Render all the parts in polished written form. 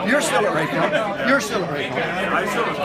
You're still at Racor. You're still at Racor. I'm still at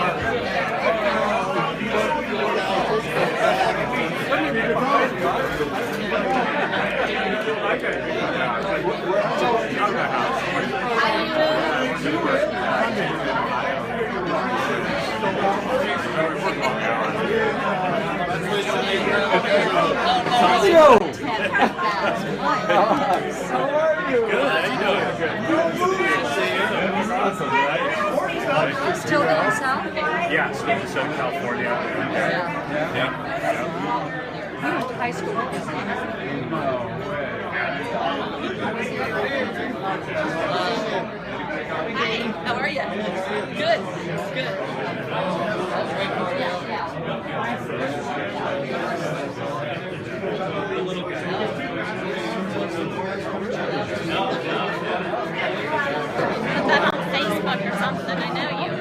Still going south? Yeah, still in Southern California. Yeah. You went to high school. Hi, how are you? Good. Put that on Facebook or something. I know you.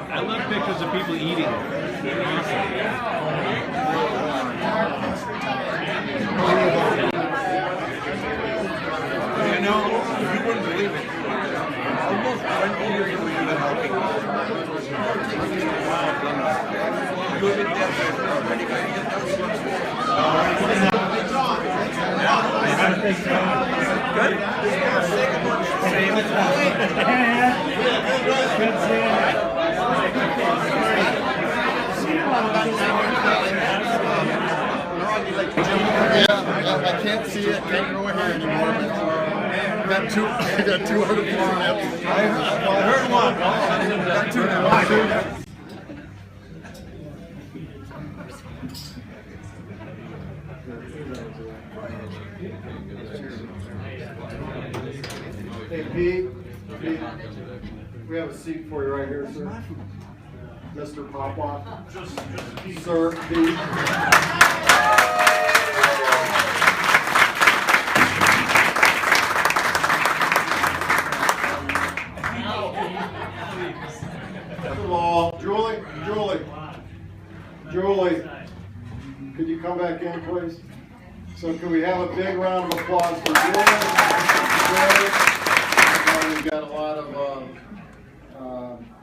I love pictures of people eating. You know, you wouldn't believe it. Almost 20 years we've been helping. You have been dead for already. Good? I can't see it, can't go ahead anymore. Got two other people. I heard one. Got two now. Hey, Pete, we have a seat for you right here, sir. Mr. Popoff. Sir, Pete. First of all, Julie, could you come back in, please? So can we have a big round of applause for Julie? We've got a lot of,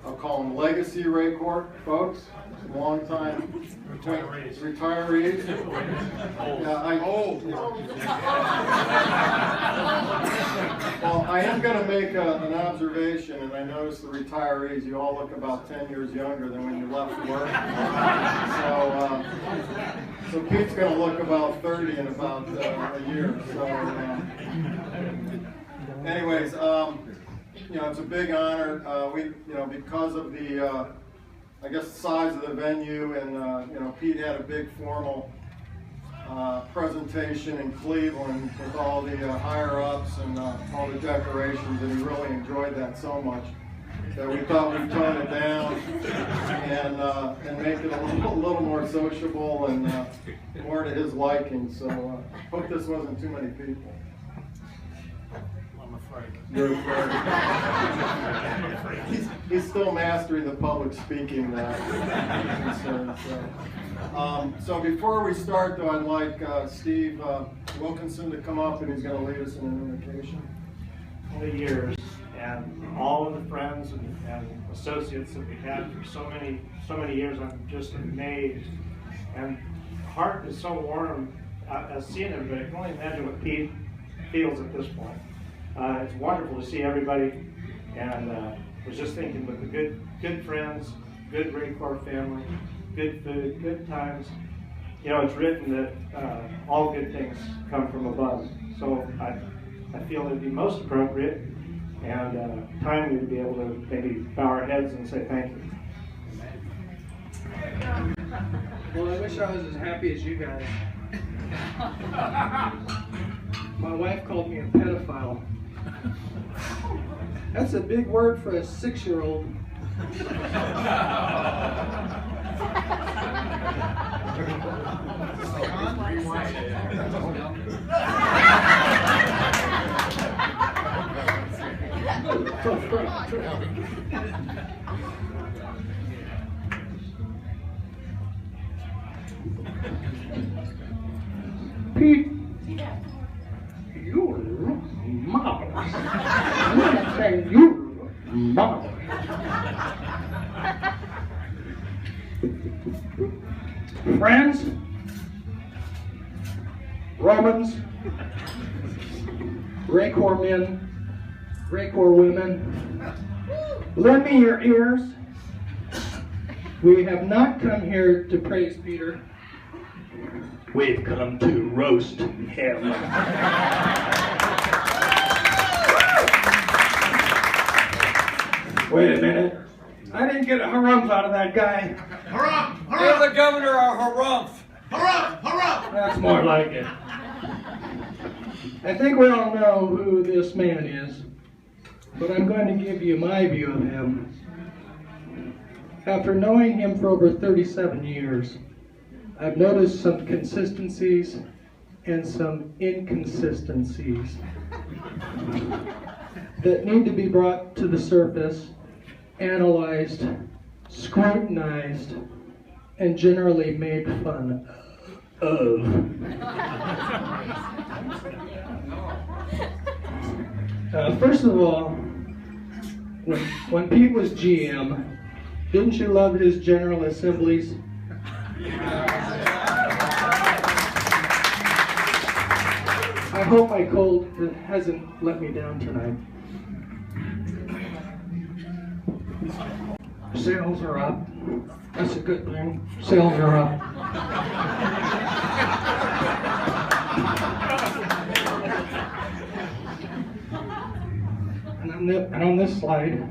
I'll call them legacy Racor folks, long time retirees. Well, I am going to make an observation, and I noticed the retirees, you all look about 10 years younger than when you left work. So Pete's going to look about 30 in about a year. So, anyways, it's a big honor. Because of the, I guess, the size of the venue, and Pete had a big formal presentation in Cleveland with all the higher-ups and all the decorations, and he really enjoyed that so much that we thought we'd tone it down and make it a little more sociable and more to his liking. So hope this wasn't too many people. You're afraid. He's still mastering the public speaking concern. So before we start, though, I'd like Steve Wilkinson to come up, and he's going to lead us in an invocation. 20 years, and all of the friends and associates that we've had for so many years, I'm just amazed. And heart is so warm as seeing everybody. I can only imagine what Pete feels at this point. It's wonderful to see everybody, and was just thinking with the good friends, good Racor family, good food, good times. It's written that all good things come from above. So I feel it'd be most appropriate and timely to be able to maybe bow our heads and say thank you. Well, I wish I was as happy as you guys. My wife called me a pedophile. That's a big word for a 6-year-old. Pete, you're marvelous. I'm not saying you're marvelous. Friends, Romans, Racor men, Racor women, lend me your ears. We have not come here to praise Peter. We've come to roast him. Wait a minute. I didn't get a harumph out of that guy. Harumph! You're Harumph! the governor of harumph. Harumph! Harumph! That's more like it. I think we all know who this man is, but I'm going to give you my view of him. After knowing him for over 37 years, I've noticed some consistencies and some inconsistencies that need to be brought to the surface, analyzed, scrutinized, and generally made fun of. First of all, when Pete was GM, didn't you love his General Assemblies? I hope my cold hasn't let me down tonight. Sales are up. That's a good thing. Sales are up. And on this slide,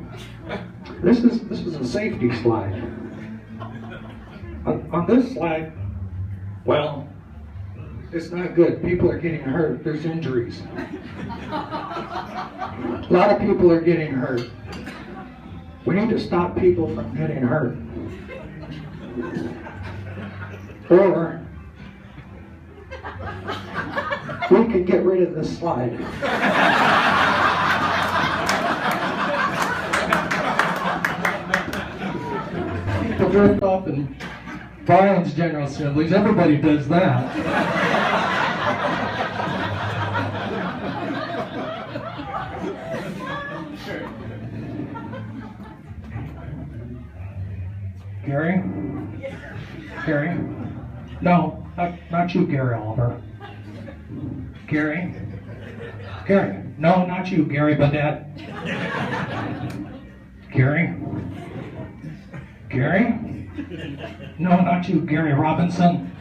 this is a safety slide. On this slide, well, it's not good. People are getting hurt. There's injuries. A lot of people are getting hurt. We need to stop people from getting hurt. Or we could get rid of this slide. People drift off in violence General Assemblies. Everybody does that. Gary? Gary? No, not you, Gary Oliver. Gary? Gary? No, not you, Gary Badette. Gary? Gary? No, not you, Gary Robinson.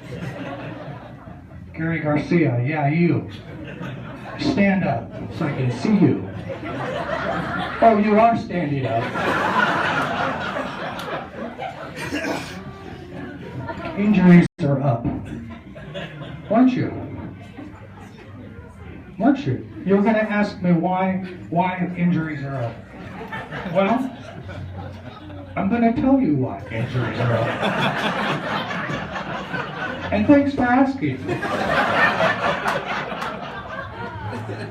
Gary Garcia, yeah, you. Stand up so I can see you. Oh, you are standing up. Injuries are up. Weren't you? Weren't you? You were going to ask me why injuries are up. Well, I'm going to tell you why injuries are up. And thanks for asking.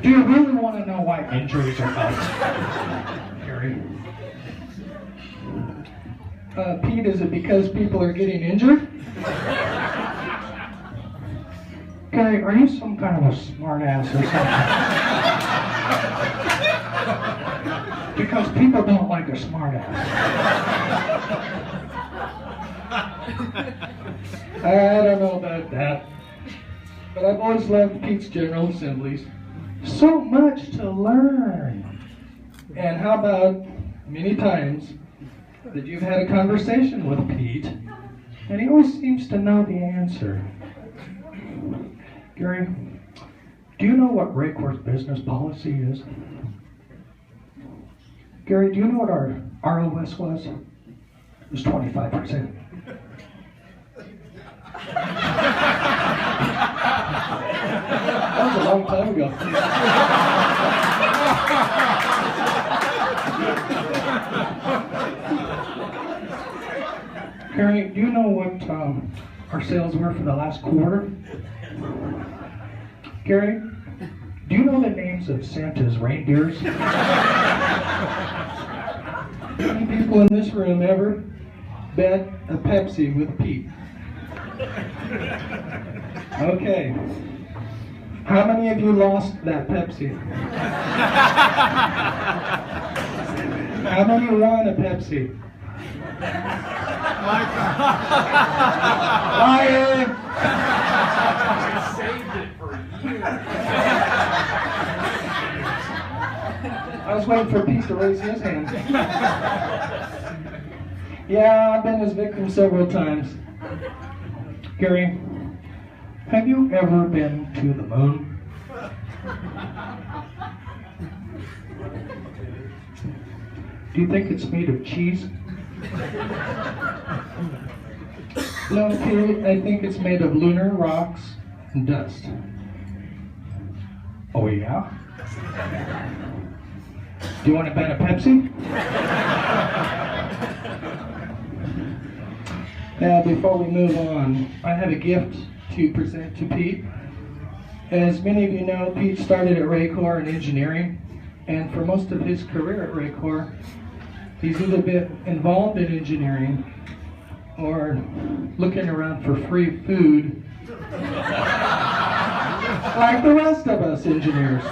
Do you really want to know why injuries are up, Gary? Pete, is it because people are getting injured? Gary, are you some kind of a smart ass or something? Because people don't like a smart ass. I don't know about that. But I've always loved Pete's General Assemblies. So much to learn. And how about many times that you've had a conversation with Pete, and he always seems to know the answer. Gary, do you know what Racor's business policy is? Gary, do you know what our ROS was? It was 25%. That was a long time ago. Gary, do you know what our sales were for the last quarter? Gary, do you know the names of Santa's reindeers? How many people in this room ever bet a Pepsi with Pete? Okay. How many of you lost that Pepsi? How many won a Pepsi? Liar! I was waiting for Pete to raise his hand. Yeah, I've been his victim several times. Gary, have you ever been to the moon? Do you think it's made of cheese? No, Pete, I think it's made of lunar rocks and dust. Oh, yeah? Do you want to bet a Pepsi? Now, before we move on, I have a gift to present to Pete. As many of you know, Pete started at Racor in engineering, and for most of his career at Racor, he's either been involved in engineering or looking around for free food, like the rest of us engineers.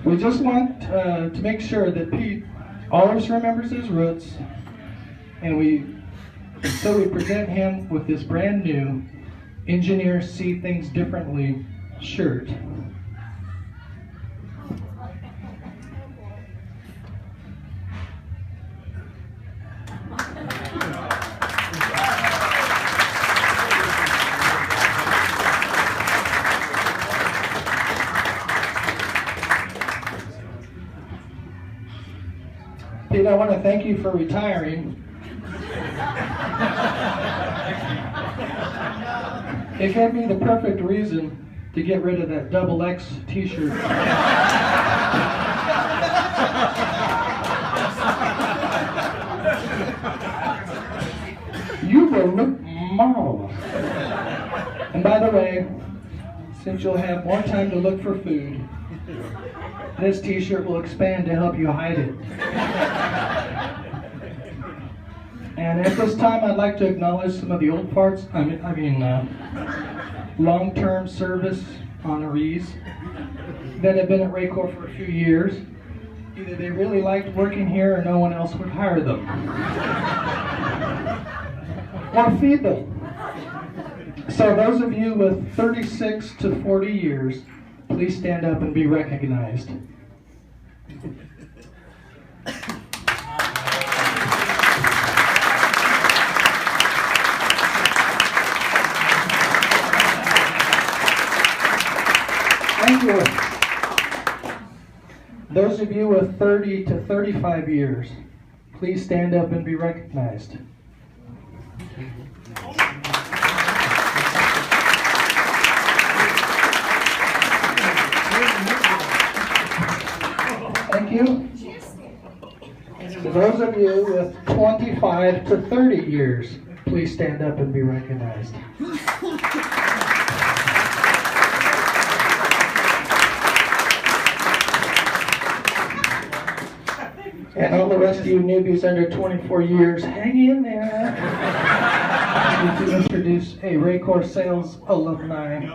We just want to make sure that Pete always remembers his roots, and so we present him with this brand new Engineers See Things Differently shirt. Pete, I want to thank you for retiring. It gave me the perfect reason to get rid of that XX t-shirt. You will look marvelous. And by the way, since you'll have more time to look for food, this t-shirt will expand to help you hide it. And at this time, I'd like to acknowledge some of the old farts, long-term service honorees that have been at Racor for a few years. Either they really liked working here or no one else would hire them. Or feed them. So those of you with 36 to 40 years, please stand up and be recognized. Thank you. Those of you with 30 to 35 years, please stand up and be recognized. Thank you. For those of you with 25 to 30 years, please stand up and be recognized. And all the rest of you newbies under 24 years, hang in there. I need to introduce a Racor sales alumni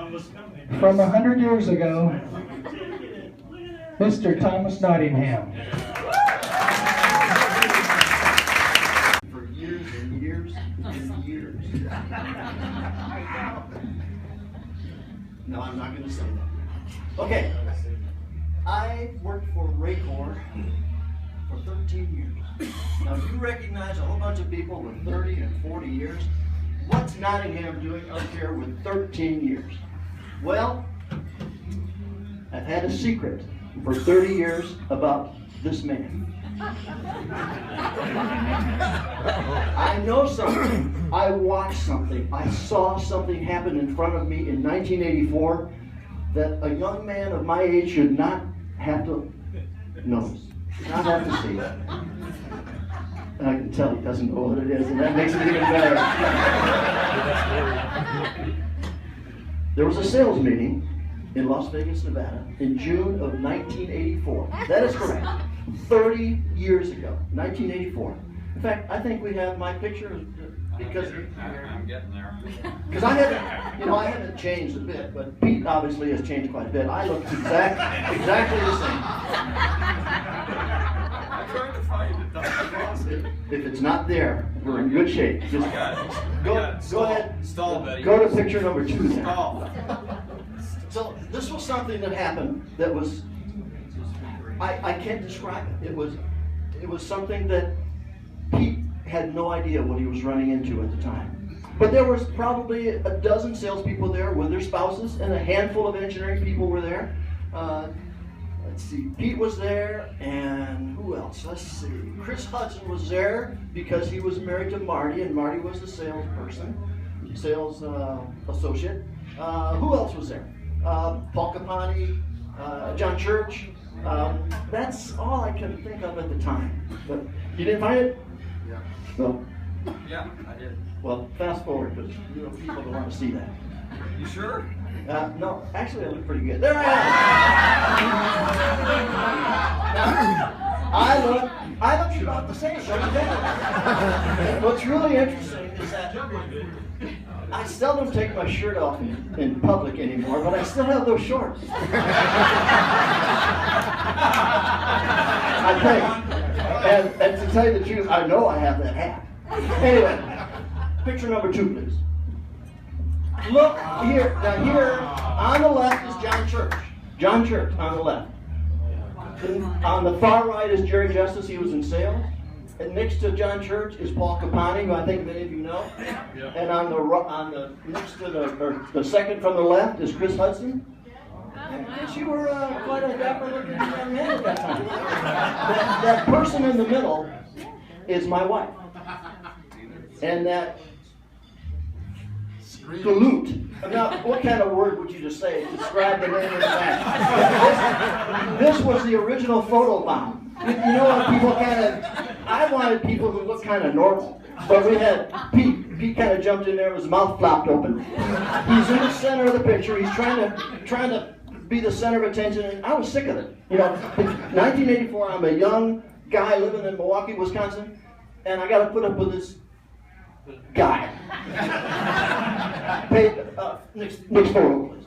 from 100 years ago, Mr. Thomas Nottingham. For years and years and years. No, I'm not going to say that. Okay. I worked for Racor for 13 years. Now, if you recognize a whole bunch of people with 30 and 40 years, what's Nottingham doing up here with 13 years? Well, I've had a secret for 30 years about this man. I know something. I watched something. I saw something happen in front of me in 1984 that a young man of my age should not have to notice. Not have to see that. And I can tell he doesn't know what it is, and that makes it even better. There was a sales meeting in Las Vegas, Nevada, in June of 1984. That is correct. 30 years ago, 1984. In fact, I think we have my picture. Because I'm getting there. I haven't changed a bit, but Pete obviously has changed quite a bit. I look exactly the same. I'm trying to find it. If it's not there, we're in good shape. Just go ahead. Stall, Betty. Go to picture number 2 there. Stall. So this was something that happened that was, I can't describe it. It was something that Pete had no idea what he was running into at the time. But there was probably a dozen salespeople there with their spouses, and a handful of engineering people were there. Let's see, Pete was there, and who else? Let's see. Chris Hudson was there because he was married to Marty, and Marty was the salesperson, sales associate. Who else was there? Paul Capani, John Church. That's all I can think of at the time. But you didn't find it? Yeah. No. Yeah, I did. Well, fast forward, because people don't want to see that. You sure? No, actually I look pretty good. There I am! I look about the same, don't you think? What's really interesting is that I seldom take my shirt off in public anymore, but I still have those shorts. I think. And to tell you the truth, I know I have that hat. Anyway, picture number 2, please. Look here. Now here, on the left is John Church. John Church on the left. On the far right is Jerry Justice. He was in sales. And next to John Church is Paul Capani, who I think many of you know. And on the next to the second from the left is Chris Hudson. And you were quite a dapper-looking young man at that time. That person in the middle is my wife. And that galoot. Now, what kind of word would you just say to describe the name of the man? This was the original photo bomb. You know what people I wanted people who looked kind of normal. But we had Pete. Pete kind of jumped in there with his mouth flopped open. He's in the center of the picture. He's trying to be the center of attention, and I was sick of it. You know, in 1984, I'm a young guy living in Milwaukee, Wisconsin, and I got to put up with this guy. Next photo, please.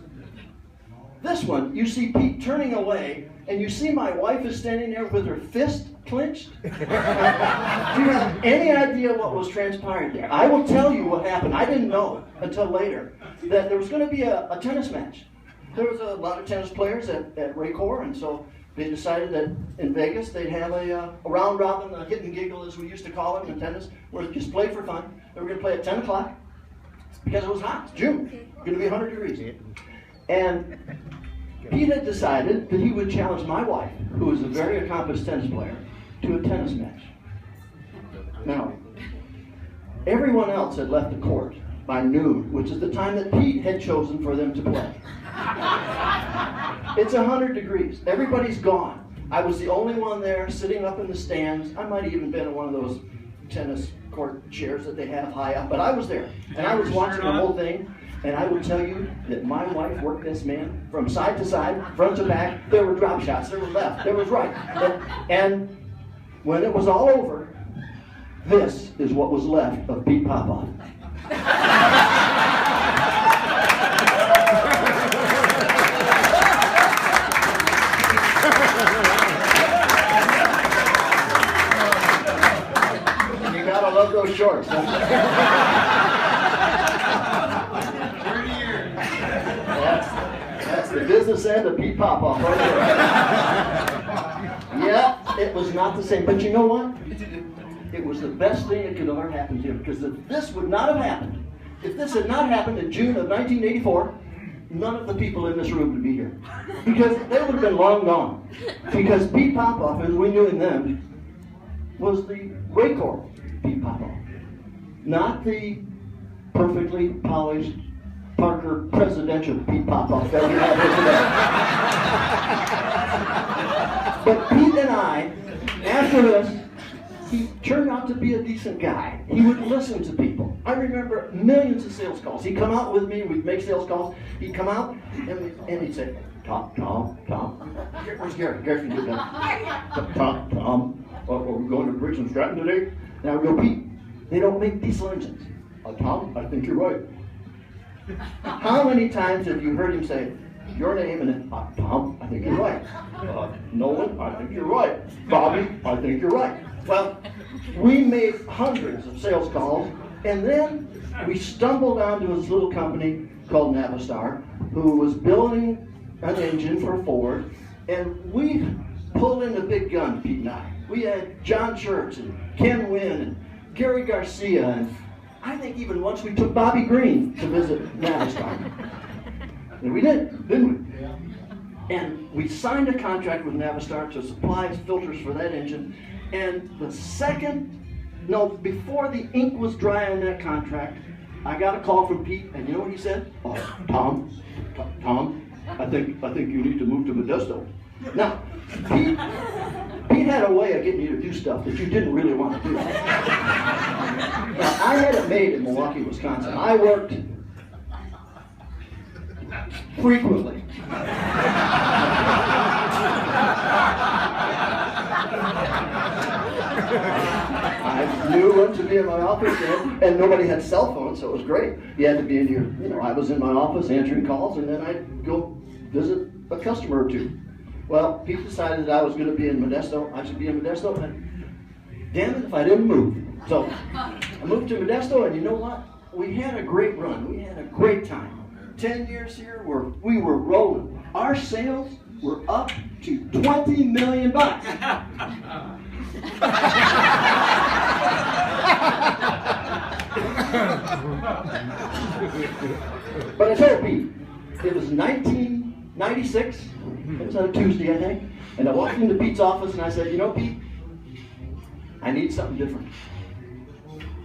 This one, you see Pete turning away, and you see my wife is standing there with her fist clenched. Do you have any idea what was transpired there? I will tell you what happened. I didn't know until later that there was going to be a tennis match. There was a lot of tennis players at Racor, and so they decided that in Vegas they'd have a round robin, a hit and giggle as we used to call it in tennis, where they just played for fun. They were going to play at 10 o'clock because it was hot. It's June. It's going to be 100 degrees. And Pete had decided that he would challenge my wife, who is a very accomplished tennis player, to a tennis match. Now, everyone else had left the court by noon, which is the time that Pete had chosen for them to play. It's 100 degrees. Everybody's gone. I was the only one there sitting up in the stands. I might have even been in one of those tennis court chairs that they have high up, but I was there. And I was watching the whole thing, and I will tell you that my wife worked this man from side to side, front to back. There were drop shots, there was left, there was right. And when it was all over, this is what was left of Pete Popoff. You gotta love those shorts. 30 years. That's the business end of Pete Popoff right there. Yeah, it was not the same. But you know what? It was the best thing that could ever happen to him, because if this would not have happened, if this had not happened in June of 1984, none of the people in this room would be here. Because they would have been long gone. Because Pete Popoff, as we knew him then, was the Racor Pete Popoff. Not the perfectly polished Parker presidential Pete Popoff that we have here today. But Pete and I, after this, he turned out to be a decent guy. He would listen to people. I remember millions of sales calls. He'd come out with me, we'd make sales calls. He'd come out and he'd say, Tom. Where's Gary? Gary can do that. Tom, are we going to Briggs and Stratton today? And I would go, Pete, they don't make diesel engines. Tom, I think you're right. How many times have you heard him say your name and then, Tom, I think you're right. Nolan, I think you're right. Bobby, I think you're right. Well, we made hundreds of sales calls, and then we stumbled onto this little company called Navistar, who was building an engine for Ford, and we pulled in the big gun, Pete and I. We had John Church and Ken Wynn and Gary Garcia, and I think even once we took Bobby Green to visit Navistar. And we did, didn't we? Yeah. And we signed a contract with Navistar to supply filters for that engine, and before the ink was dry on that contract, I got a call from Pete, and you know what he said? Oh, Tom, I think you need to move to Modesto. Now, Pete had a way of getting you to do stuff that you didn't really want to do. Now, I had it made in Milwaukee, Wisconsin. I worked frequently. I knew when to be in my office, and nobody had cell phones, so it was great. You had to be in your, I was in my office answering calls, and then I'd go visit a customer or two. Well, Pete decided that I was going to be in Modesto. I should be in Modesto, and damn it if I didn't move. So I moved to Modesto, and you know what? We had a great run. We had a great time. 10 years here, we were rolling. Our sales were up to $20 million. But I told Pete, it was 1996. It was on a Tuesday, I think. And I walked into Pete's office and I said, you know, Pete, I need something different.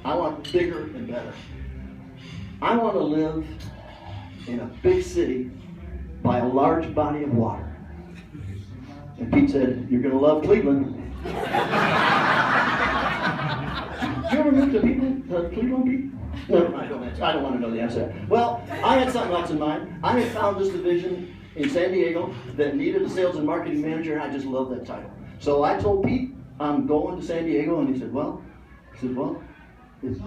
I want bigger and better. I want to live in a big city by a large body of water. And Pete said, you're going to love Cleveland. Did you ever move to Cleveland, Pete? No, I don't want to know the answer. Well, I had something else in mind. I had found this division in San Diego that needed a sales and marketing manager, and I just love that title. So I told Pete, I'm going to San Diego, and he said, why? And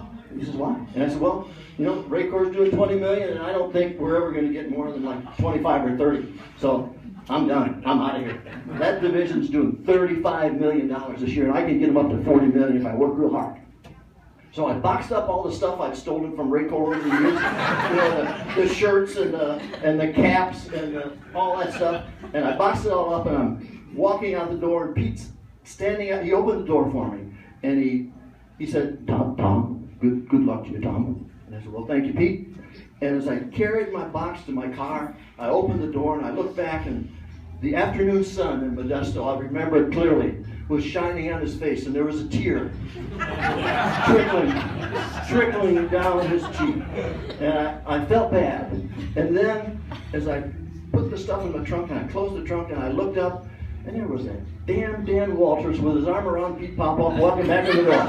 I said, well, Racor's doing $20 million, and I don't think we're ever going to get more than like 25 or 30. So I'm done. I'm out of here. That division's doing $35 million this year, and I can get them up to $40 million if I work real hard. So I boxed up all the stuff I'd stolen from Racor over the years, the shirts and the caps and all that stuff, and I boxed it all up, and I'm walking out the door, and Pete's standing out. He opened the door for me, and he said, Tom, good luck to you, Tom. And I said, well, thank you, Pete. And as I carried my box to my car, I opened the door, and I looked back, and the afternoon sun in Modesto, I remember it clearly, was shining on his face, and there was a tear trickling down his cheek. And I felt bad. And then, as I put the stuff in the trunk, and I closed the trunk, and I looked up, and there was that damn Dan Walters with his arm around Pete Popoff walking back in the door.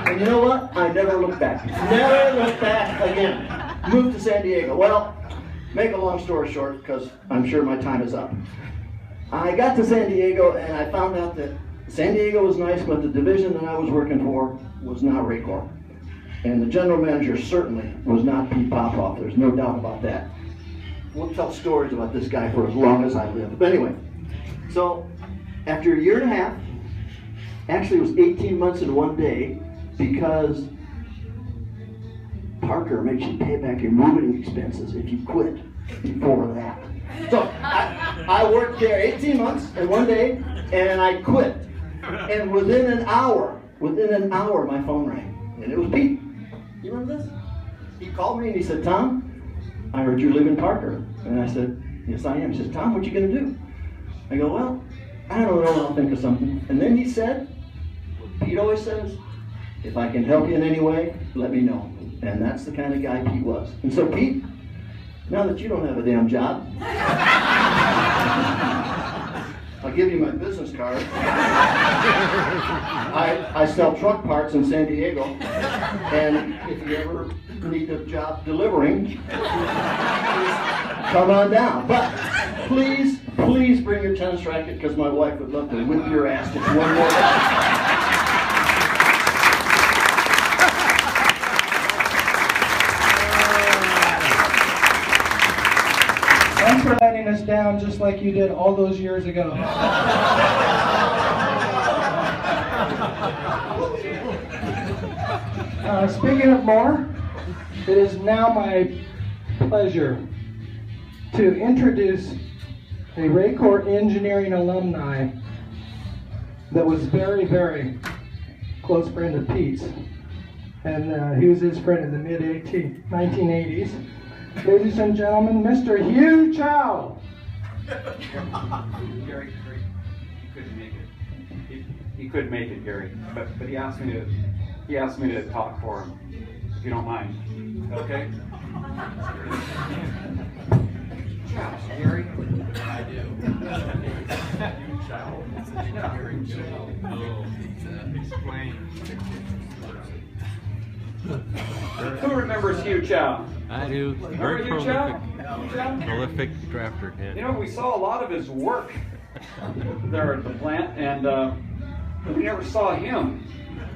And you know what? I never looked back. Never looked back again. Moved to San Diego. Well, make a long story short, because I'm sure my time is up. I got to San Diego, and I found out that San Diego was nice, but the division that I was working for was not Racor. And the general manager certainly was not Pete Popoff. There's no doubt about that. We'll tell stories about this guy for as long as I live. But anyway, so after a year and a half, actually it was 18 months and 1 day, because Parker makes you pay back your moving expenses if you quit before that. So I worked there 18 months and 1 day, and I quit. And within an hour, my phone rang, and it was Pete. You remember this? He called me and he said, Tom, I heard you live in Parker. And I said, yes, I am. He says, Tom, what you gonna do? I go, well, I don't know, I'll think of something. And then he said, Pete always says, if I can help you in any way, let me know. And that's the kind of guy Pete was. And so, Pete, now that you don't have a damn job, I'll give you my business card. I sell truck parts in San Diego, and if you ever need a job delivering, come on down. But please bring your tennis racket, because my wife would love to whip your ass just one more time. us down just like you did all those years ago. Speaking of more, it is now my pleasure to introduce a Racor engineering alumni that was very, very close friend of Pete's. And he was his friend in the mid-1980s. Ladies and gentlemen, Mr. Hugh Chow. Gary, he couldn't make it. He couldn't make it, Gary. But he asked me to talk for him, if you don't mind. Okay? Chow, Gary. I do. Hugh Chow. Explain. Who remembers Hugh Chow? I do. Very prolific drafter. Yeah. You know, we saw a lot of his work there at the plant, and we never saw him.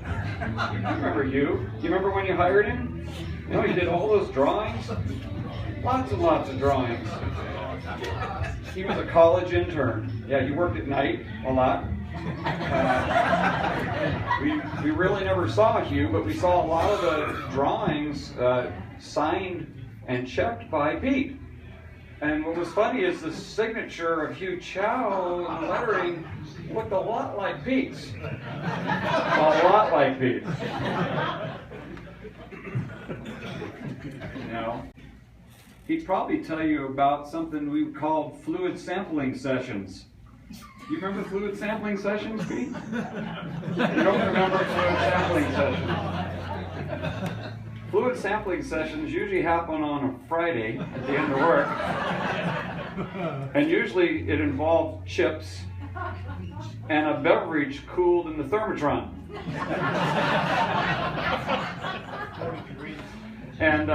I remember you. You remember when you hired him? You know, he did all those drawings. Lots and lots of drawings. He was a college intern. Yeah, he worked at night a lot. We really never saw Hugh, but we saw a lot of the drawings signed and checked by Pete. And what was funny is the signature of Hugh Chow in the lettering looked a lot like Pete's. A lot like Pete's. You know, he'd probably tell you about something we called fluid sampling sessions. You remember fluid sampling sessions, Pete? You don't remember fluid sampling sessions? Fluid sampling sessions usually happen on a Friday at the end of work. And usually it involved chips and a beverage cooled in the thermotron. And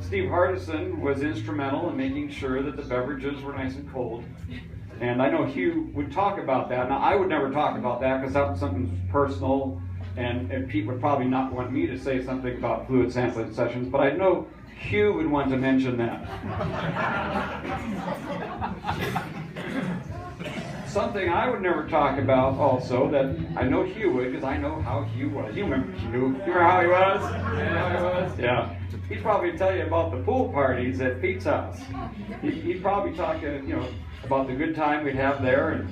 Steve Hardison was instrumental in making sure that the beverages were nice and cold. And I know Hugh would talk about that. Now, I would never talk about that because that was something personal, and Pete would probably not want me to say something about fluid sampling sessions, but I know Hugh would want to mention that. Something I would never talk about also that I know Hugh would, because I know how Hugh was. You remember Hugh? You remember how he was? You know how he was? Yeah. He'd probably tell you about the pool parties at Pete's house. He'd probably talk, about the good time we'd have there, and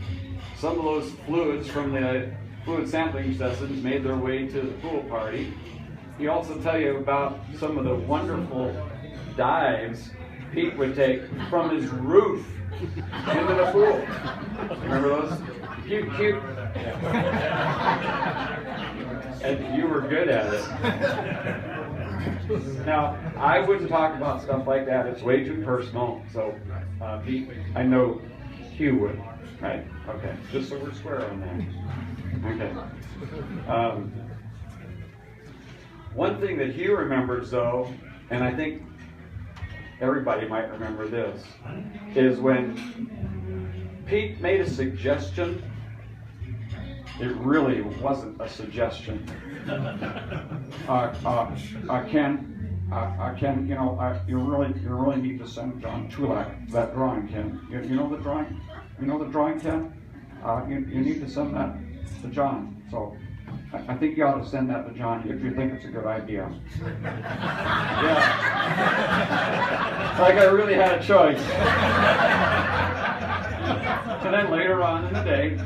some of those fluids from the fluid sampling sessions made their way to the pool party. He'd also tell you about some of the wonderful dives Pete would take from his roof into the pool. Remember those? Cute. And you were good at it. Now, I wouldn't talk about stuff like that. It's way too personal. So, Pete, I know Hugh would. Right? Okay. Just so we're square on that. Okay. One thing that Hugh remembers, though, and I think everybody might remember this, is when Pete made a suggestion. It really wasn't a suggestion. Ken, you really need to send John Tulak that drawing, Ken. You know the drawing? You know the drawing, Ken? You need to send that to John. So I think you ought to send that to John if you think it's a good idea. Yeah. Like I really had a choice. And then later on in the day,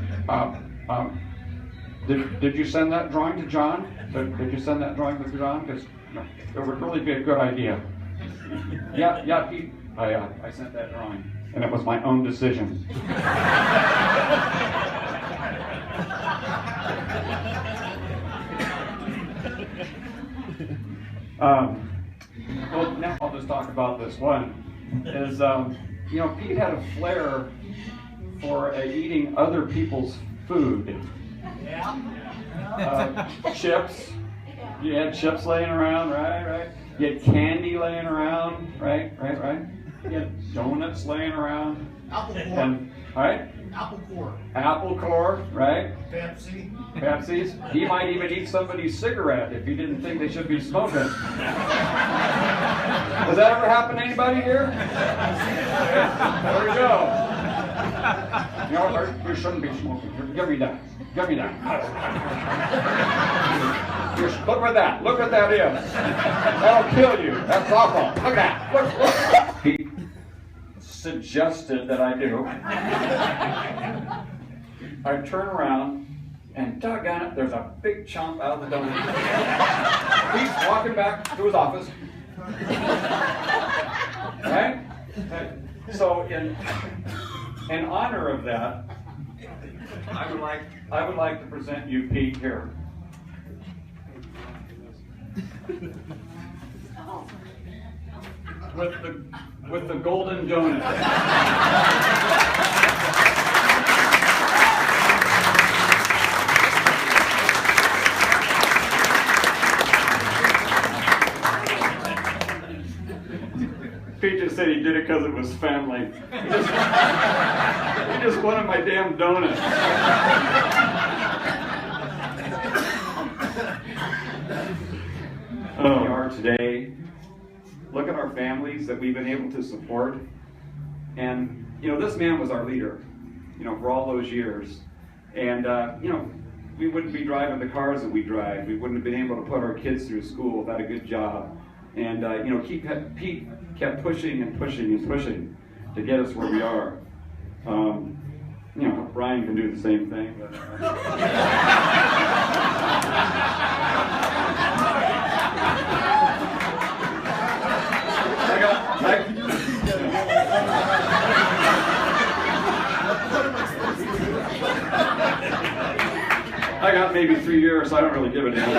did you send that drawing to John? Did you send that drawing to John? Because it would really be a good idea. Yeah, Pete. I sent that drawing, and it was my own decision. Well, now I'll just talk about this one. Is Pete had a flair for eating other people's food. Chips. You had chips laying around, right? You had candy laying around, right? You had donuts laying around. And, right? Apple core. Apple core, right? Pepsi. Pepsi's. He might even eat somebody's cigarette if he didn't think they should be smoking. Does that ever happen to anybody here? There you go. You know, you shouldn't be smoking. Give me that. Give me that. Look at that. Look what that is. That'll kill you. That's awful. Look at that. Look. He suggested that I do. I turn around, and doggone it, there's a big chomp out of the donut. He's walking back to his office. Right? So in honor of that, I would like to present you Pete here. With the golden donut. Pete just said he did it because it was family. He just wanted my damn donut. We are today. Look at our families that we've been able to support. And, you know, this man was our leader, you know, for all those years. And, you know, we wouldn't be driving the cars that we drive. We wouldn't have been able to put our kids through school without a good job. And, you know, Pete kept pushing and pushing and pushing to get us where we are. You know, Brian can do the same thing. But, I got maybe 3 years, so I don't really give a damn.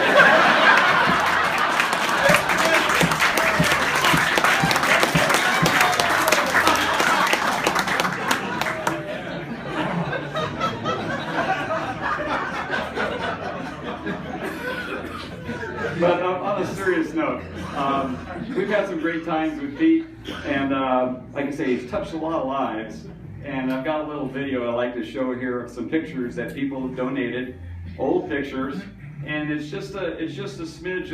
But on a serious note, we've had some great times with Pete, and like I say, he's touched a lot of lives. And I've got a little video I'd like to show here of some pictures that people have donated, old pictures, and it's just a smidge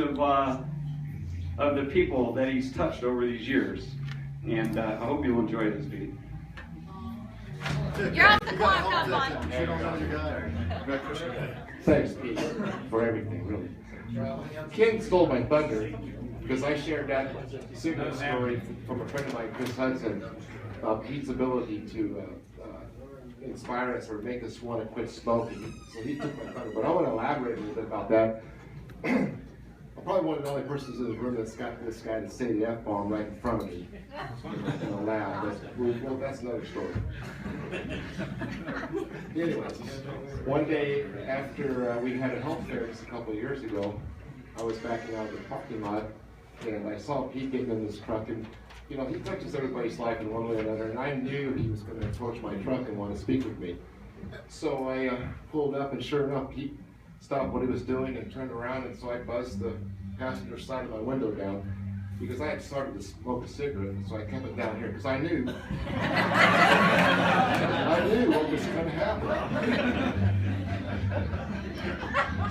of the people that he's touched over these years. And I hope you'll enjoy this, Pete. You're off the clock, come on. Thanks, Pete, for everything, really. King stole my thunder because I shared that cigarette story from a friend of mine, Chris Hudson, of Pete's ability to inspire us or make us want to quit smoking. So he took my thunder. But I want to elaborate a little bit about that. I'm probably one of the only persons in this room that's got this guy to say the F-bomb right in front of me in a lab. Well, that's another story. Anyways, one day after we had a health fair just a couple of years ago, I was backing out of the parking lot and I saw Pete getting in this truck, and you know, he touches everybody's life in one way or another, and I knew he was going to approach my truck and want to speak with me. So I pulled up, and sure enough, Pete stopped what he was doing and turned around, and so I buzzed the passenger side of my window down because I had started to smoke a cigarette, and so I kept it down here because I knew what was going to happen.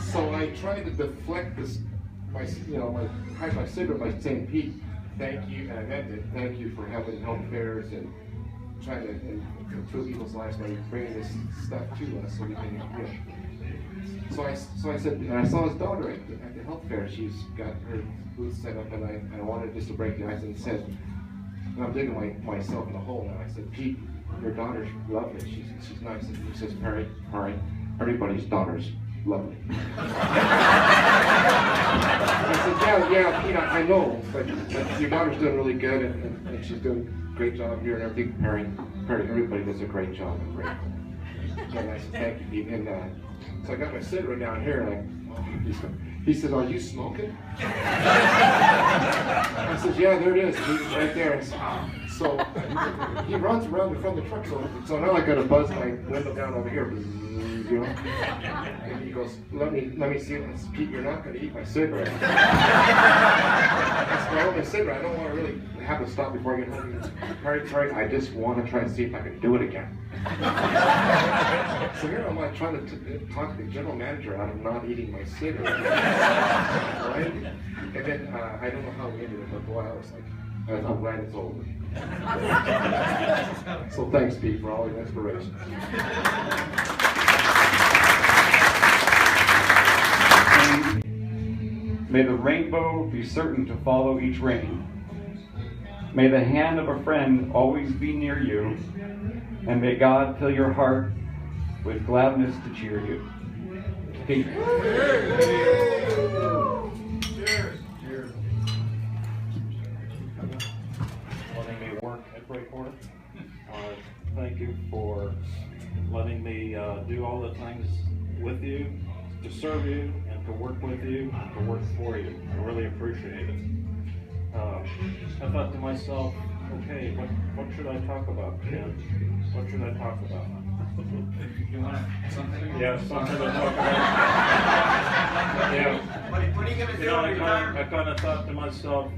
So I tried to deflect this, hide my cigarette by saying, Pete, thank you, and I meant it. Thank you for having health fairs and trying to improve people's lives by bringing this stuff to us so we can, you know. So I said, and I saw his daughter at the health fair. She's got her booth set up, and I wanted just to break the ice and said, and I'm digging myself in a hole now. I said, Pete, your daughter's lovely. She's nice. And he says, Perry, everybody's daughter's lovely. I said, yeah, Pete, I know, but your daughter's doing really good, and she's doing a great job here and everything. Perry, everybody does a great job. I'm grateful. And I said, thank you, Pete. And so I got my cigarette down here, and he said, are you smoking? I said, yeah, there it is. He's right there. So he runs around the front of the truck, so now I got to buzz my window down over here. You know? And he goes, let me see this. Pete, you're not going to eat my cigarette. That's my only cigarette. I don't want to really have to stop before I get home. Sorry, I just want to try to see if I can do it again. So here I'm like trying to talk the general manager out of not eating my cigarette. Right? And then I don't know how we ended it, but boy, I was like, I'm glad it's over. So thanks, Pete, for all your inspiration. May the rainbow be certain to follow each rain. May the hand of a friend always be near you, and may God fill your heart with gladness to cheer you. Pete. Cheers. Letting me work at Racor. Thank you for letting me do all the things with you, to serve you, and to work with you, and to work for you. I really appreciate it. I thought to myself, okay, what should I talk about, Ken? What should I talk about? You want something? Yeah, something to talk about. Yeah. What are you going to do? I kind of thought to myself,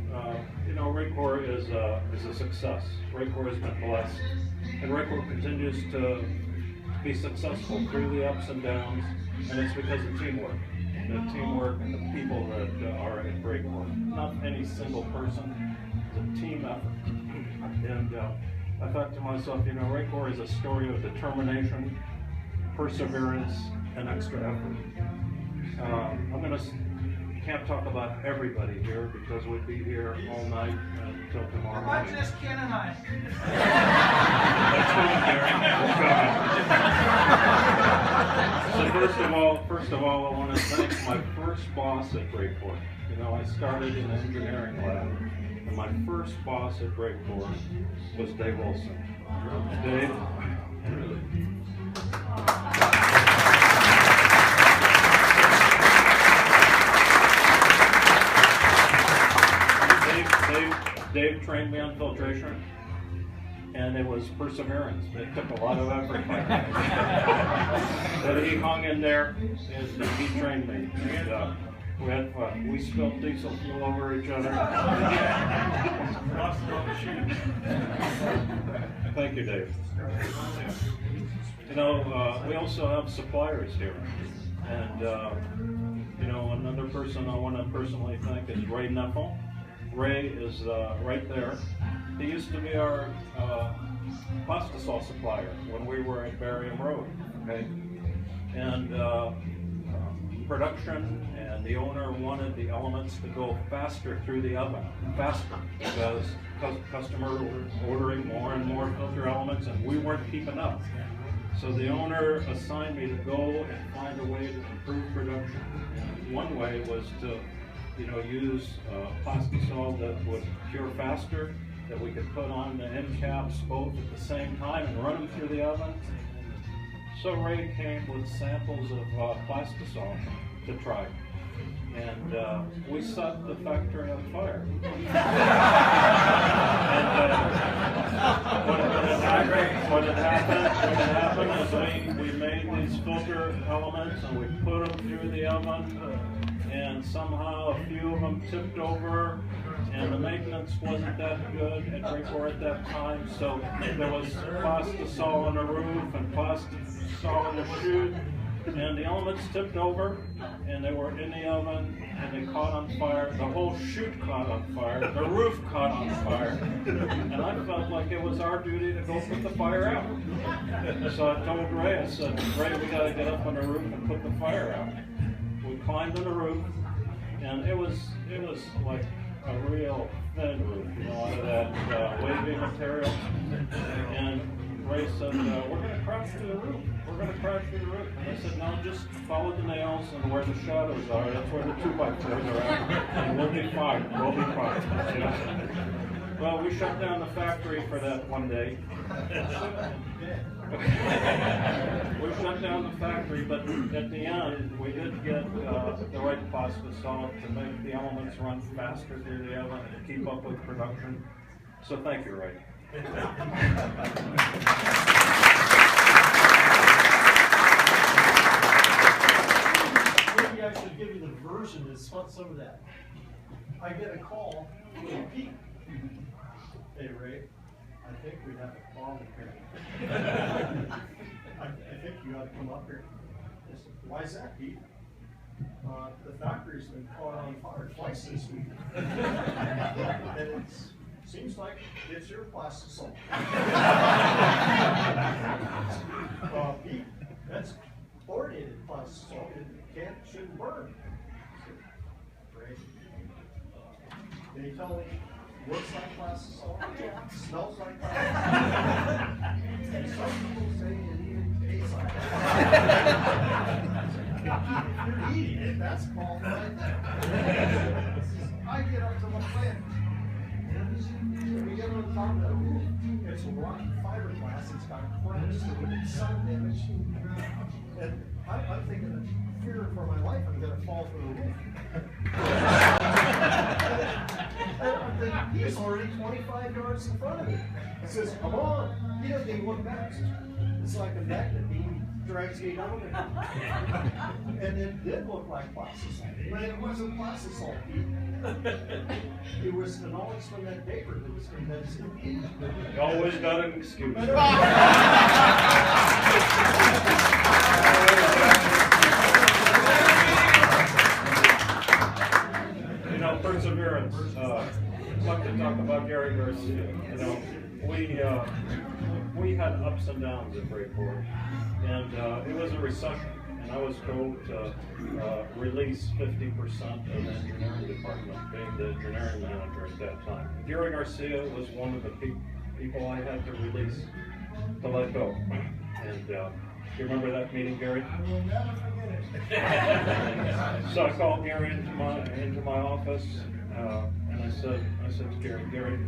Racor is a success. Racor has been blessed, and Racor continues to be successful through the ups and downs, and it's because of teamwork. The teamwork and the people that are at Racor. Not any single person. It's a team effort. And I thought to myself, Racor is a story of determination, perseverance, and extra effort. Can't talk about everybody here because we'd be here all night until tomorrow Why morning. just Ken and I? That's fine, Gary. So first of all, I want to thank my first boss at Racor. I started in the engineering lab, and my first boss at Racor was Dave Olson. Dave. Dave trained me on filtration, and it was perseverance. It took a lot of effort. But he hung in there, and he trained me. And, we had fun. We spilled diesel fuel over each other. Thank you, Dave. We also have suppliers here. And, another person I want to personally thank is Ray Neffel. Ray is right there. He used to be our plastisol supplier when we were at Barium Road. Okay, and production and the owner wanted the elements to go faster through the oven, because customers were ordering more and more filter elements, and we weren't keeping up. So the owner assigned me to go and find a way to improve production. And one way was to use plastisol that would cure faster, that we could put on the end caps both at the same time and run them through the oven. So Ray came with samples of plastisol to try. And we set the factory on fire. What had happened is we made these filter elements and we put them through the oven. And somehow a few of them tipped over, and the maintenance wasn't that good at Racor at that time, so there was plastisol on the roof and plastisol in the chute, and the elements tipped over, and they were in the oven, and they caught on fire. The whole chute caught on fire, the roof caught on fire, and I felt like it was our duty to go put the fire out. So I told Ray, I said, Ray, we got to get up on the roof and put the fire out. We climbed on the roof, and it was like a real thin roof, out of that wavy material. And Ray said, we're going to crash through the roof. We're going to crash through the roof. And I said, no, just follow the nails and where the shadows are. That's where the 2x4s are at. And we'll be fine. We'll be fine. Well, we shut down the factory for that one day. We shut down the factory, but at the end, we did get the right plastisol to make the elements run faster through the oven and keep up with production. So thank you, Ray. version is some of that. I get a call from Pete. Hey Ray, I think we have a problem here. I think you ought to come up here. I said, why is that, Pete? The factory's been caught on fire twice this week. And it seems like it's your plastisol. Pete, that's fluorinated plastisol. It shouldn't burn. Great. Can you tell me, looks like plastisol? Smells like plastisol? And some people say it even tastes like plastisol. If you're eating it, that's called right there. I get up to the plant. We get on top of that roof. It's a rotten fiberglass. It's got cracks that would be sun damage. And I'm thinking, fear for my life, I'm going to fall through the roof. And I'm thinking, he's already 25 yards in front of me. He says, come on. He doesn't even look back. It's like a magnet beam drags me down there. And it did look like plastisol. But it wasn't plastisol, Pete. It was phenolics from that paper that was condensed in ink. You always got an excuse. You know, perseverance. I'd like to talk about Gary Garcia. You know, we had ups and downs at Racor, and it was a recession. And I was told to release 50% of the engineering department, being the engineering manager at that time. Gary Garcia was one of the people I had to release, to let go. And you remember that meeting, Gary? I will never forget it. So I called Gary into my office, and I said to Gary,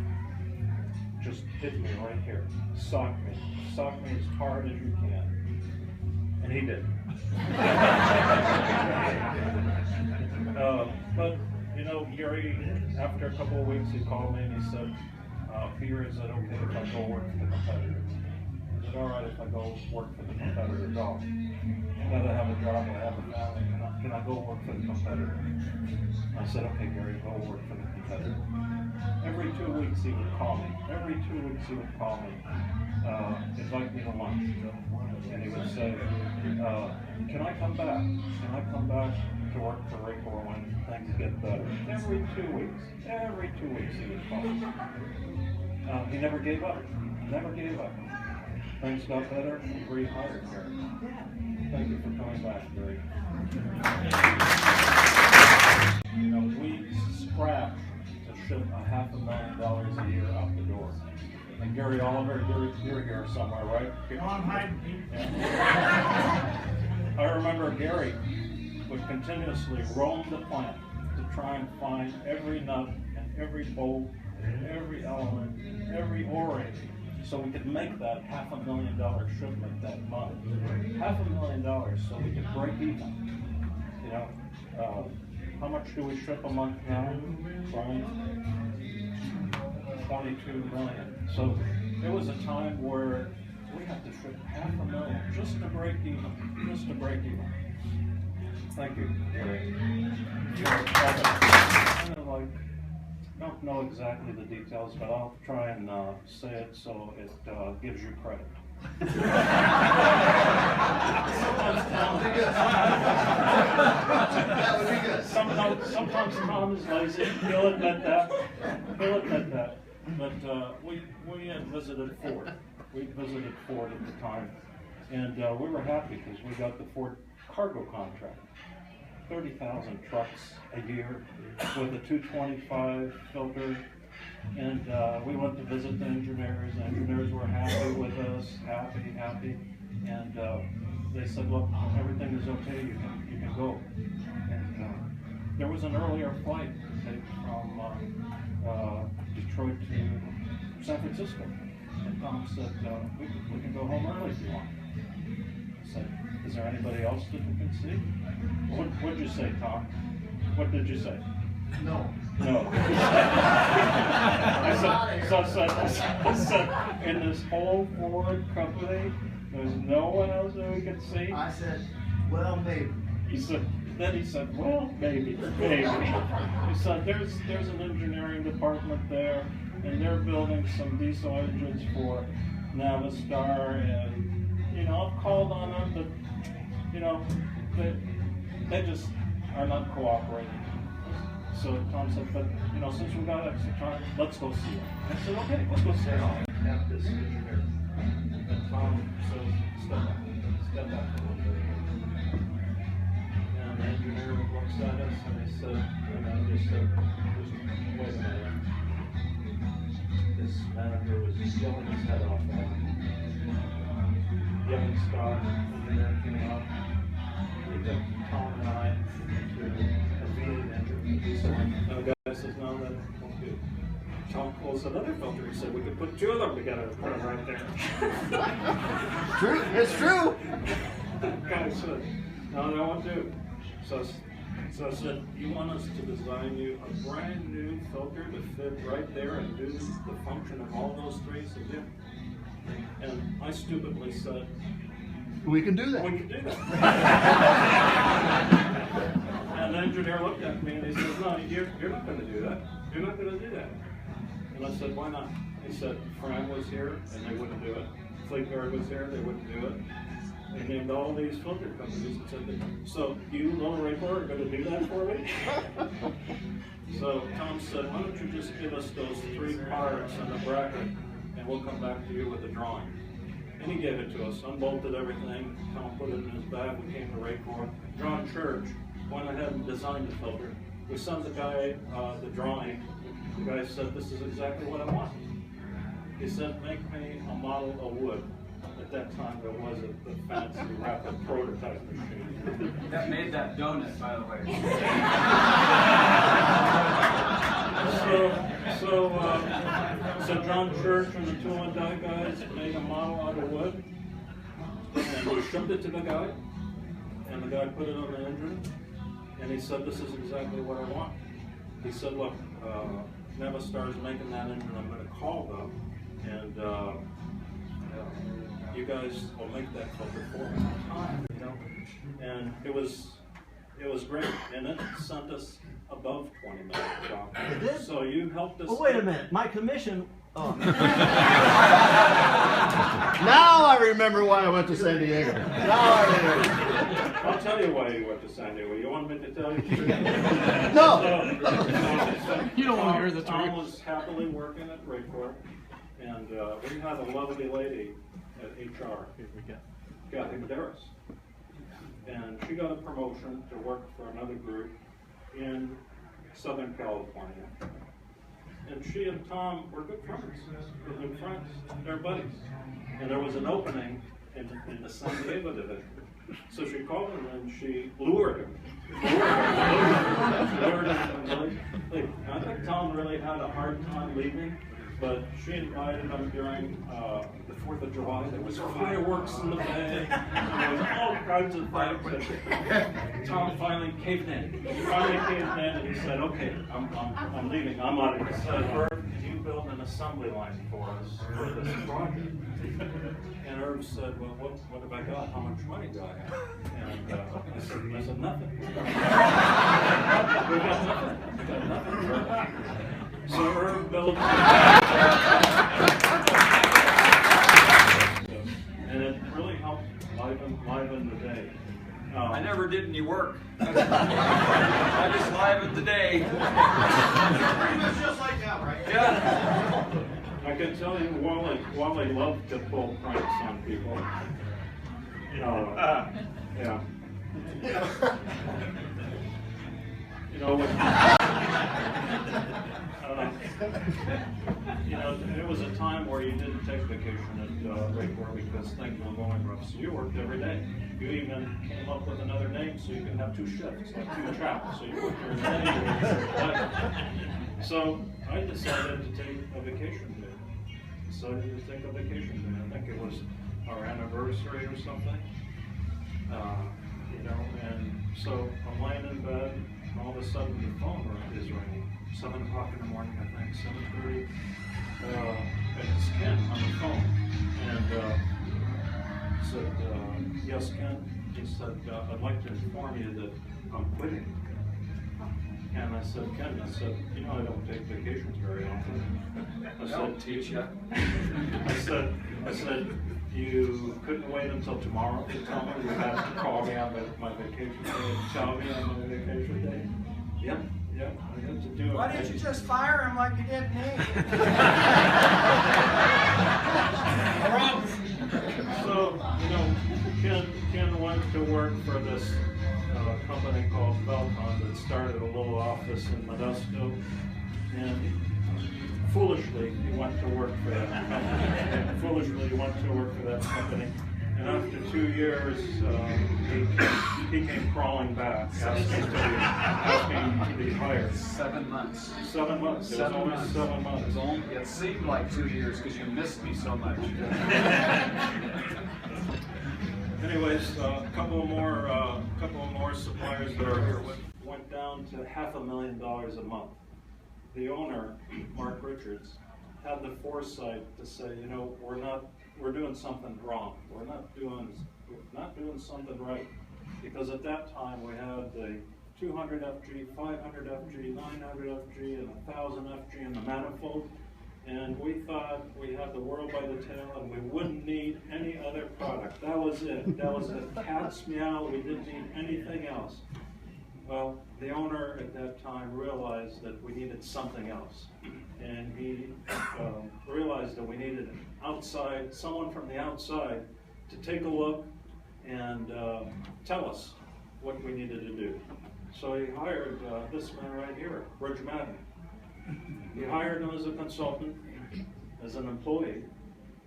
just hit me right here, sock me as hard as you can. And he did. But you know, Gary, after a couple of weeks, he called me and he said, Peter, is it okay if I go work for the competitor? Is it all right if I go work for the competitor? No. Now that I have a job, I have a family, can I go work for the competitor? I said, okay, Gary, go work for the competitor. Every 2 weeks he would call me. Invite me to lunch. And he would say, can I come back? Can I come back to work for Racor when things get better? Every 2 weeks he would call me. He never gave up. Things got better, he rehired Gary. Thank you for coming back, Gary. You know, we scrapped to ship $500,000 a year out the door. And Gary Oliver, you're here somewhere, right? No, I'm hiding, Pete. I remember Gary would continuously roam the plant to try and find every nut and every bolt and every element, every O-ring, so we could make that $500,000 shipment that month. $500,000 so we could break even. You know, how much do we ship a month now, Brian? 22 million. So there was a time where we had to ship $500,000 just to break even. Thank you, Gary. Kind of like, don't know exactly the details, but I'll try and say it so it gives you credit. Sometimes Tom is lazy. He'll admit that. But we had visited Ford. We visited Ford at the time, and we were happy because we got the Ford cargo contract. 30,000 trucks a year with a 225 filter, and we went to visit the engineers. The engineers were happy with us, happy, and they said, look, everything is okay, you can go. And there was an earlier flight from Detroit to San Francisco, and Tom said, we can go home early if you want. I said, is there anybody else that we can see? What did you say, Tom? What did you say? No. No. I said, in this whole Ford company, there's no one else that we could see? I said, well, maybe. He said, well, maybe. He said, there's an engineering department there, and they're building some diesel engines for Navistar, and, you know, I've called on them, but, you know, they just are not cooperating. So Tom said, but, you know, since we got extra time, let's go see it. I said, okay, let's go see it. I have this engineer. And Tom says, step back a little bit. And the engineer looks at us and he said, just wait a minute. This manager was yelling his head off at him. Yelling stop, engineer came up. He took Tom and I to a V8 engine. And the guy says, no, that won't do. Tom pulls another filter. He said, we could put two of them together and put them right there. True, it's true. The guy said, no, that won't do. So I said, you want us to design you a brand new filter to fit right there and do the function of all those three? He said, yeah. And I stupidly said, we can do that. We can do that. And the engineer looked at me and he said, no, you're not going to do that. You're not going to do that. And I said, why not? He said, Fran was here and they wouldn't do it. Fleetguard was here, they wouldn't do it. They named all these filter companies and said, so you, little Racor, are going to do that for me? So Tom said, why don't you just give us those three parts and a bracket and we'll come back to you with a drawing. And he gave it to us, unbolted everything. Tom put it in his bag. We came to Racor. John Church went ahead and designed the filter. We sent the guy the drawing. The guy said, this is exactly what I want. He said, make me a model of wood. At that time, there wasn't the fancy rapid prototype machine. That made that donut, by the way. So John Church and the two and die guys made a model out of wood, and we shipped it to the guy, and the guy put it on the engine, and he said, this is exactly what I want. He said, look, Navistar's making that engine, I'm going to call them, and you guys will make that filter for me on time, you know? And it was great, and it sent us above 20 minutes. It did? So you helped us. Well, wait a minute. My commission. Oh. Now I remember why I went to San Diego. Now I remember. I'll tell you why you went to San Diego. You want me to tell you? No. You don't want to hear the truth. Tom was happily working at Racor, and we had a lovely lady at HR, Kathy Medeiros. And she got a promotion to work for another group in Southern California. And she and Tom were good friends. They're good friends. They're buddies. And there was an opening in the San Diego division. So she called him and she lured him. I think Tom really had a hard time leaving, but she invited him during the 4th of July. There was fireworks in the bay. There was all kinds of things. Tom finally caved in. And he said, okay, I'm leaving. I'm out of here. He said, Herb, can you build an assembly line for us for this project? And Herb said, well, what have I got? How much money do I have? And I said, nothing. We got nothing. We got nothing. So Herb built, and it really helped liven the day. I never did any work. I just livened the day. It's just like that, right? Yeah. I can tell you, Wally loved to pull pranks on people. Yeah. You know, there was a time where you didn't take vacation at Racor because things were going rough. So you worked every day. You even came up with another name so you can have two shifts, like two chaps. So you worked every day. So I decided to take a vacation day. I think it was our anniversary or something. And so I'm laying in bed, and all of a sudden the phone is ringing. 7 o'clock in the morning, I think, 7:30. And it's Ken on the phone. And said, yes, Ken. he said, I'd like to inform you that I'm quitting. And I said, Ken, I said, you know, I don't take vacations very often. I said, teach you. I said, you couldn't wait until tomorrow to tell me. You had to call me on my vacation day and tell me on my vacation day. Yep, yep, I had to do it. Why didn't you just fire him like you did me? So, you know, Ken went to work for this company called Belcon that started a little office in Modesto, and foolishly he went to work for that company. And after 2 years, he came crawling back, asking to be hired. 7 months. 7 months. It was only 7 months. It seemed like 2 years because you missed me so much. Anyways, a couple of more suppliers that are here went down to $500,000 a month. The owner, Mark Richards, had the foresight to say, you know, we're doing something wrong. We're not doing something right. Because at that time we had the 200 FG, 500 FG, 900 FG, and 1000 FG in the manifold. And we thought we had the world by the tail and we wouldn't need any other product. That was it. That was a cat's meow. We didn't need anything else. Well, the owner at that time realized that we needed something else. And he realized that we needed someone from the outside to take a look and tell us what we needed to do. So he hired this man right here, Bridge Madden. He hired him as a consultant, as an employee,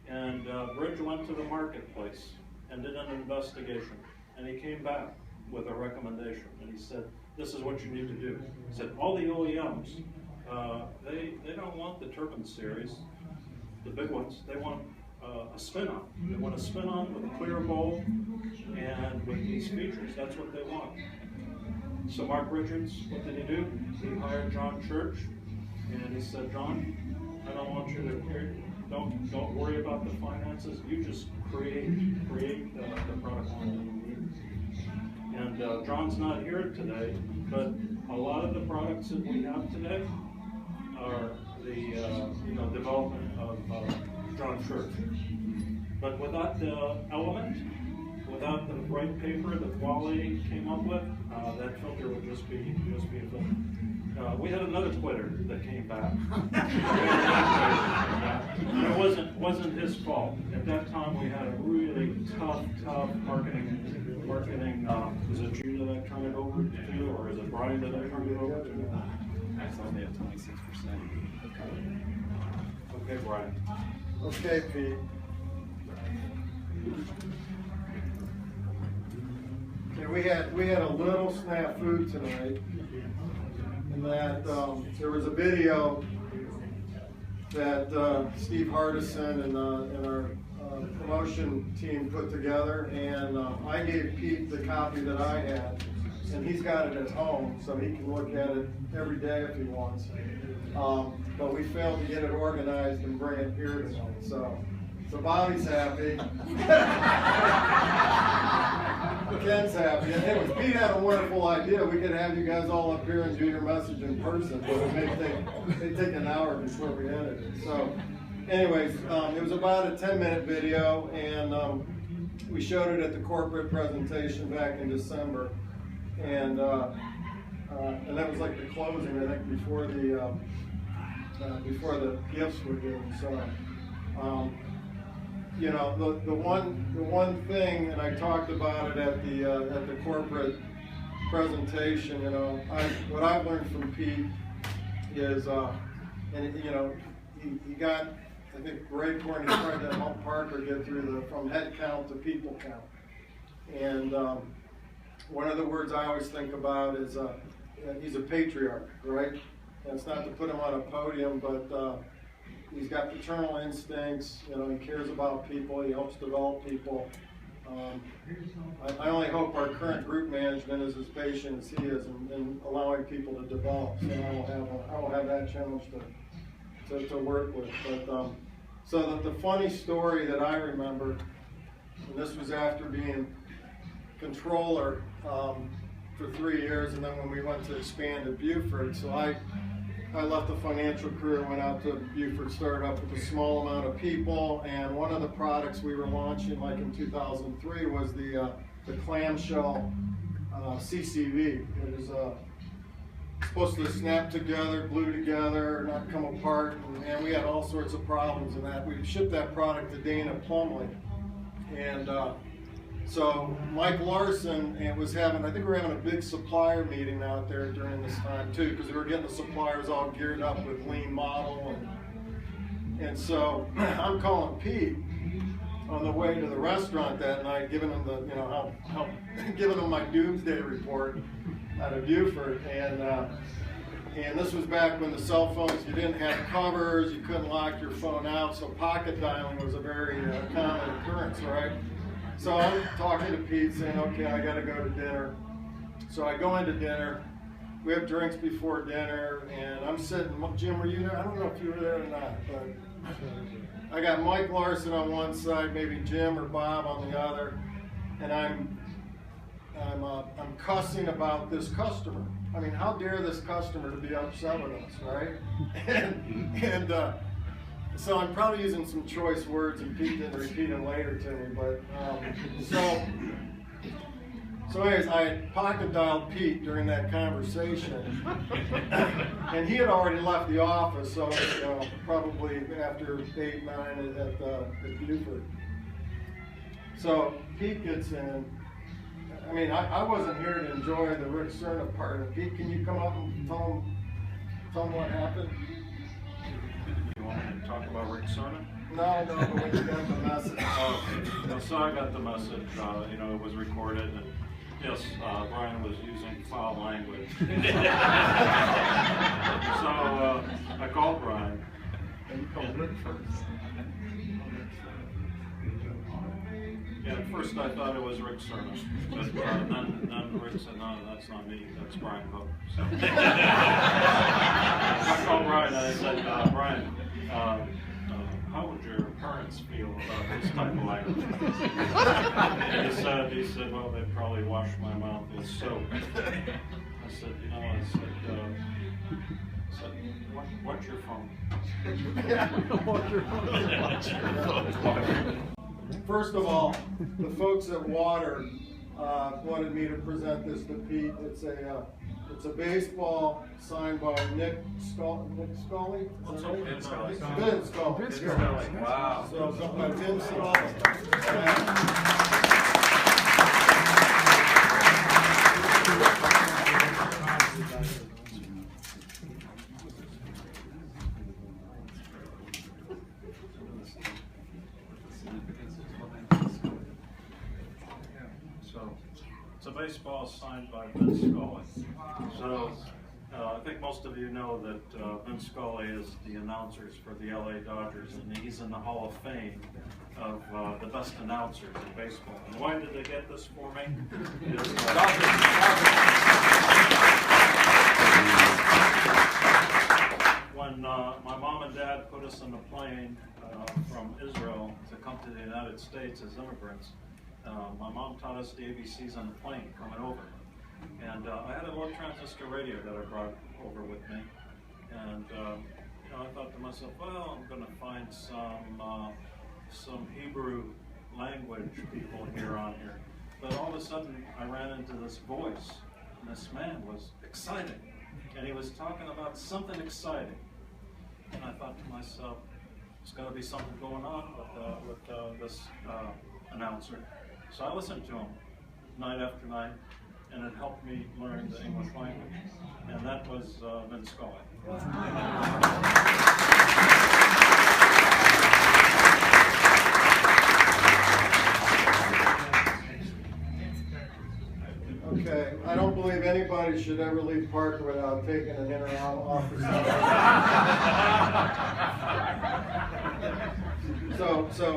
and Bridge went to the marketplace and did an investigation. And he came back with a recommendation, and he said, this is what you need to do. He said, all the OEMs, they don't want the Turpin series, the big ones. They want a spin-on. They want a spin-on with a clear bowl and with these features. That's what they want. So Mark Richards, what did he do? He hired John Church, and he said, John, I don't want you to don't worry about the finances. You just create the product line that you need. And John's not here today, but a lot of the products that we have today are the development of John Church. But without the element, without the bright paper that Wally came up with, that filter would just be a filter. We had another quitter that came back. And it wasn't his fault. At that time, we had a really tough marketing. Was it you that I turned it over to, or is it Brian that I turned it over to? That's only at 26%. Okay, Brian. Okay, Pete. Okay, we had a little snafu tonight, in that there was a video that Steve Hardison and our promotion team put together, and I gave Pete the copy that I had, and he's got it at home, so he can look at it every day if he wants. But we failed to get it organized and bring it here tonight, so Bobby's happy. Ken's happy. And Pete had a wonderful idea. We could have you guys all up here and do your message in person, but it may take an hour before we edit it. So, anyways, it was about a 10-minute video, and we showed it at the corporate presentation back in December, and that was like the closing, I think, before the gifts were given. So, you know, the one thing, and I talked about it at the corporate presentation. You know, what I've learned from Pete is, and you know, he got, I think, Racor, and he tried to help Parker get through from head count to people count. And one of the words I always think about is he's a patriarch, right? And it's not to put him on a podium, but he's got paternal instincts. You know, he cares about people. He helps develop people. I only hope our current group management is as patient as he is in allowing people to develop. So I will have that challenge to work with. But so the funny story that I remember, and this was after being controller for 3 years, and then when we went to expand at Buford, so I left the financial career, went out to Buford, started up with a small amount of people, and one of the products we were launching, like in 2003, was the clamshell CCV. It is supposed to snap together, glue together, not come apart, and we had all sorts of problems in that. We shipped that product to Dana Plumley, and so Mike Larson was having, I think we were having a big supplier meeting out there during this time too, because we were getting the suppliers all geared up with lean model, and so I'm calling Pete on the way to the restaurant that night, giving him the, how giving him my doomsday report out of Buford, and this was back when the cell phones, you didn't have covers, you couldn't lock your phone out, so pocket dialing was a very common occurrence, right? So I'm talking to Pete saying, okay, I gotta go to dinner. So I go into dinner, we have drinks before dinner, and I'm sitting, Jim, were you there? I don't know if you were there or not, but I got Mike Larson on one side, maybe Jim or Bob on the other, and I'm cussing about this customer. I mean, how dare this customer to be upset with us, right? and so I'm probably using some choice words, and Pete didn't repeat them later to me, but so anyways, I had pocket dialed Pete during that conversation, and he had already left the office, so probably after 8, 9 at Buford. So Pete gets in. I mean, I wasn't here to enjoy the Rick Cerna part of it. Pete, can you come up and tell him what happened? You want me to talk about Rick Cerna? No, but when you got the message. So I got the message, it was recorded, and yes, Brian was using foul language. So I called Brian. And you called Rick first. Yeah, at first I thought it was Rick Cerna, but then Rick said, no, that's not me, that's Brian Hook. So I called Brian and I said, Brian, how would your parents feel about this type of language? And he said, well, they'd probably wash my mouth with soap. I said, what's your phone? First of all, the folks at Water wanted me to present this to Pete. It's a baseball signed by Nick Scully. Is that right? Vin Scully. Vin Scully. Vin Scully. Wow. So by Vin Scully. It's a baseball signed by Vin Scully. So I think most of you know that Vin Scully is the announcers for the LA Dodgers, and he's in the Hall of Fame of the best announcers in baseball. And why did they get this for me? When my mom and dad put us on a plane from Israel to come to the United States as immigrants, my mom taught us the ABCs on the plane coming over. And I had a little transistor radio that I brought over with me. And I thought to myself, well, I'm going to find some Hebrew language people here on here. But all of a sudden, I ran into this voice, and this man was excited. And he was talking about something exciting. And I thought to myself, there's got to be something going on with this announcer. So I listened to him night after night, and it helped me learn the English language. And that was Vin Scully. Okay, I don't believe anybody should ever leave Parker without taking an inter-out office.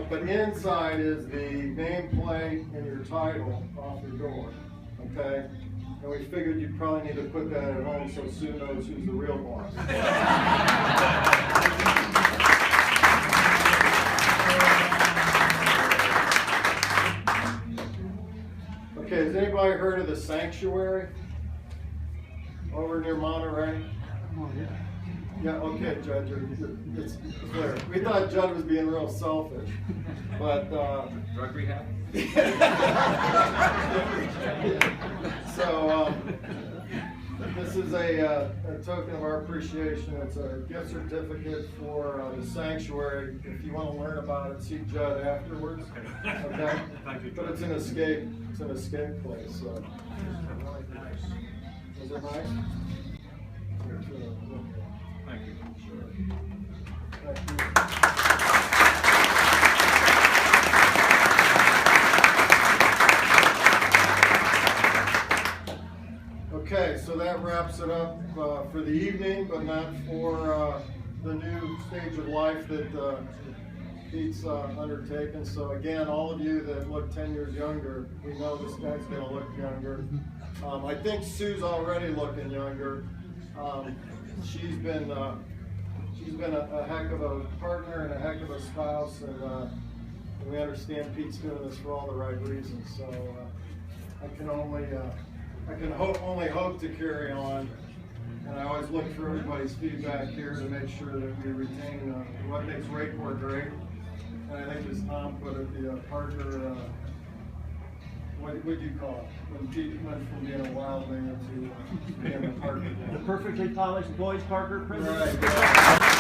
But inside is the nameplate and your title off your door, okay? And we figured you probably need to put that at home so Sue knows who's the real boss. Okay, does Anybody heard of the Sanctuary over near Monterey? Yeah, okay, Judge, it's clear. We thought Judd was being real selfish, but Drug rehab? So this is a token of our appreciation. It's a gift certificate for the Sanctuary. If you want to learn about it, see Judd afterwards. Okay? Thank you, But Judd. it's an escape. It's an escape place. So. Is it nice? Thank you. Thank you. Okay, so that wraps it up for the evening, but not for the new stage of life that Pete's undertaken. So again, all of you that look 10 years younger, we know this guy's going to look younger. I think Sue's already looking younger. She's been a heck of a partner and a heck of a spouse, and we understand Pete's doing this for all the right reasons. So I can only hope to carry on, and I always look for everybody's feedback here to make sure that we retain what makes Racor great. And I think as Tom put it, the Parker, what would you call it? When Pete went from being a wild man to being a Parker. The perfectly polished boys Parker prison. Right.